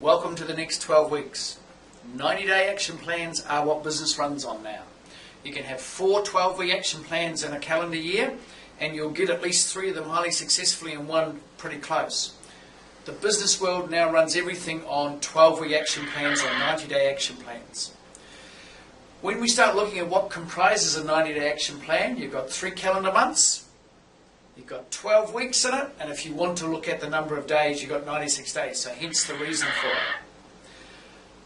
Welcome to the next 12 weeks. 90-day action plans are what business runs on now. You can have 4 12-week action plans in a calendar year and you'll get at least 3 of them highly successfully and 1 pretty close. The business world now runs everything on 12-week action plans or 90-day action plans. When we start looking at what comprises a 90-day action plan, you've got 3 calendar months, you've got 12 weeks in it, and if you want to look at the number of days, you've got 96 days, so hence the reason for it.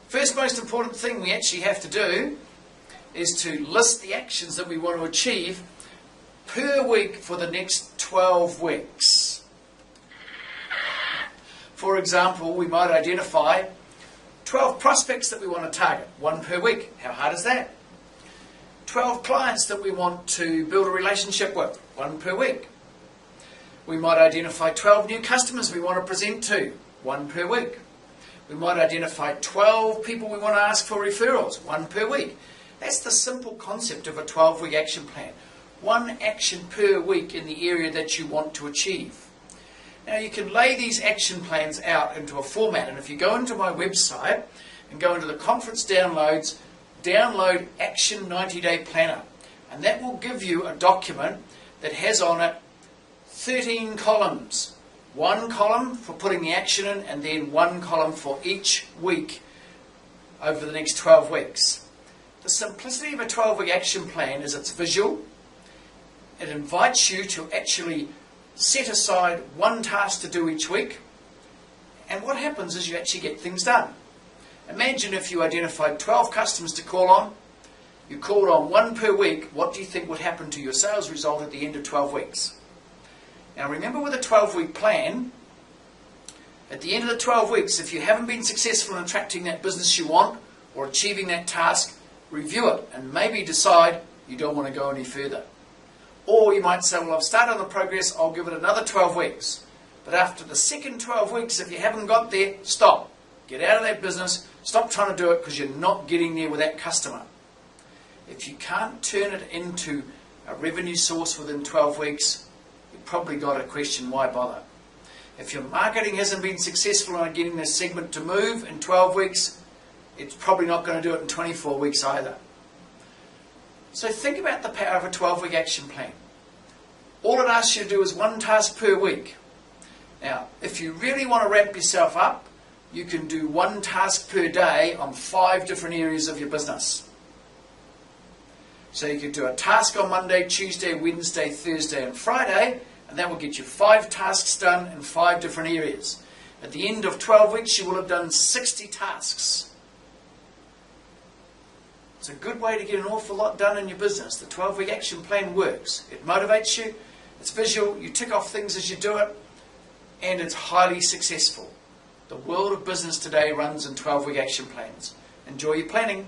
First most important thing we actually have to do is to list the actions that we want to achieve per week for the next 12 weeks. For example, we might identify 12 prospects that we want to target, 1 per week. How hard is that? 12 clients that we want to build a relationship with, 1 per week. We might identify 12 new customers we want to present to, 1 per week. We might identify 12 people we want to ask for referrals, 1 per week. That's the simple concept of a 12-week action plan. 1 action per week in the area that you want to achieve. Now you can lay these action plans out into a format, and if you go into my website and go into the conference downloads, download Action 90-Day Planner, and that will give you a document that has on it 13 columns. 1 column for putting the action in, and then 1 column for each week over the next 12 weeks. The simplicity of a 12-week action plan is it's visual. It invites you to actually set aside 1 task to do each week, and what happens is you actually get things done. Imagine if you identified 12 customers to call on, you called on 1 per week, what do you think would happen to your sales result at the end of 12 weeks? Now remember, with a 12-week plan, at the end of the 12 weeks, if you haven't been successful in attracting that business you want or achieving that task, review it and maybe decide you don't want to go any further. Or you might say, well, I've started on the progress, I'll give it another 12 weeks. But after the second 12 weeks, if you haven't got there, stop. Get out of that business, stop trying to do it because you're not getting there with that customer. If you can't turn it into a revenue source within 12 weeks, you've probably got to question why bother. If your marketing hasn't been successful in getting this segment to move in 12 weeks, it's probably not going to do it in 24 weeks either. So think about the power of a 12-week action plan. All it asks you to do is 1 task per week. Now, if you really want to ramp yourself up, you can do 1 task per day on 5 different areas of your business. So you could do a task on Monday, Tuesday, Wednesday, Thursday and Friday, and that will get you 5 tasks done in 5 different areas. At the end of 12 weeks, you will have done 60 tasks. It's a good way to get an awful lot done in your business. The 12-week action plan works. It motivates you, it's visual, you tick off things as you do it, and it's highly successful. The world of business today runs in 12-week action plans. Enjoy your planning.